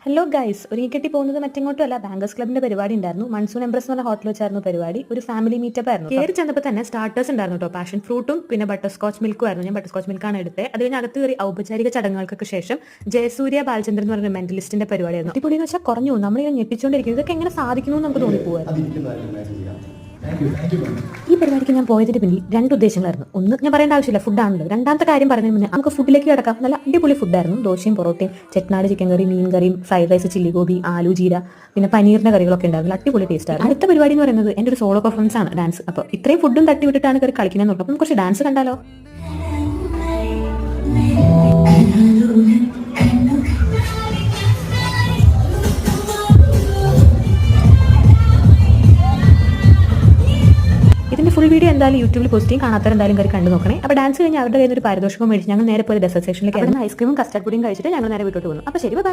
Hello guys, ഒരുങ്ങിക്കെട്ടി പോകുന്നത് മറ്റെങ്ങോട്ടും അല്ല, bankers ക്ലബിന്റെ പരിപാടി ഉണ്ടായിരുന്നു. മൺസൂൺ എംപ്രസ് എന്ന് പറഞ്ഞ ഹോട്ടൽ വെച്ചായിരുന്നു പരിപാടി. ഒരു ഫാമിലി മീറ്റപ്പ് ആയിരുന്നു. കയറി ചെന്നപ്പോൾ തന്നെ സ്റ്റാർട്ടേഴ്സ് ഉണ്ടായിരുന്നു കേട്ടോ. പാഷൻ ഫ്രൂട്ടും പിന്നെ ബട്ടർ സ്കോച്ച് മിൽക്കും ആയിരുന്നു. ഞാൻ ബട്ടർ സ്കോച്ച് മിൽക്കാണ് എടുത്തത്. അത് കഴിഞ്ഞ് അകത്ത് കയറി ഔപചാരിക ചടങ്ങുകൾക്കൊക്കെ ശേഷം ജയസൂര്യ ബാലചന്ദ്രൻ എന്ന് പറയുന്ന മെന്റലിസ്റ്റിന്റെ പരിപാടിയായിരുന്നു. അടിപൊളി എന്ന് വെച്ചാൽ കുറഞ്ഞു, നമ്മളിങ്ങനെ ഞെട്ടിച്ചുകൊണ്ടിരിക്കും. ഇതൊക്കെ എങ്ങനെ സാധിക്കുന്നു എന്ന് നമുക്ക് തോന്നിപ്പോവായിരുന്നു. ഈ പരിപാടിക്ക് ഞാൻ പോയതിന് പിന്നിൽ രണ്ട് ഉദ്ദേശങ്ങളായിരുന്നു. ഒന്ന്, ഞാൻ പറയേണ്ട ആവശ്യമില്ല, ഫുഡാണല്ലോ. രണ്ടാമത്തെ കാര്യം പറയുന്നതിന് മുന്നേ നമുക്ക് ഫുഡിലേക്ക് കിടക്കാം. നല്ല അടിപൊളി ഫുഡായിരുന്നു. ദോശയും പൊറോട്ടയും ചെട്നാട് ചിക്കൻ കറി, മീൻ കറിയും, fried rice, chilli gobi, aloo jeera, പിന്നെ പനീറിന്റെ കറികളൊക്കെ ഉണ്ടായിരുന്നു. അടിപൊളി ടേസ്റ്റ് ആയിരുന്നു. അടുത്ത പരിപാടി എന്ന് പറയുന്നത് എൻ്റെ ഒരു സോളോ പെർഫോമൻസ് ആണ്, ഡാൻസ്. അപ്പോൾ ഇത്രയും ഫുഡും തട്ടി വിട്ടിട്ടാണ് കയറി കളിക്കുന്നത്. അപ്പം കുറച്ച് ഡാൻസ് കണ്ടാലോ? ഇതിന്റെ ഫുൾ വീഡിയോ എന്തായാലും യൂട്യൂബിൽ പോസ്റ്റ് ചെയ്യും. കാണാത്തവർ എന്തായാലും കയറി കണ്ടു നോക്കണേ. അപ്പോൾ ഡാൻസ് കഴിഞ്ഞ് അവരുടെ കയ്യിൽ നിന്ന് ഒരു പാരിതോഷികം മേടിച്ച് ഞങ്ങൾ നേരെ പോയി ഡെസേർട്ട് സെക്ഷനിലേക്ക് ഐസ്ക്രീമും കസ്റ്റർഡ് പുഡിയും കഴിച്ചിട്ട് ഞങ്ങൾ നേരെ വീട്ടോട്ട് പോകുന്നു. അപ്പോൾ ശരി, ബൈ.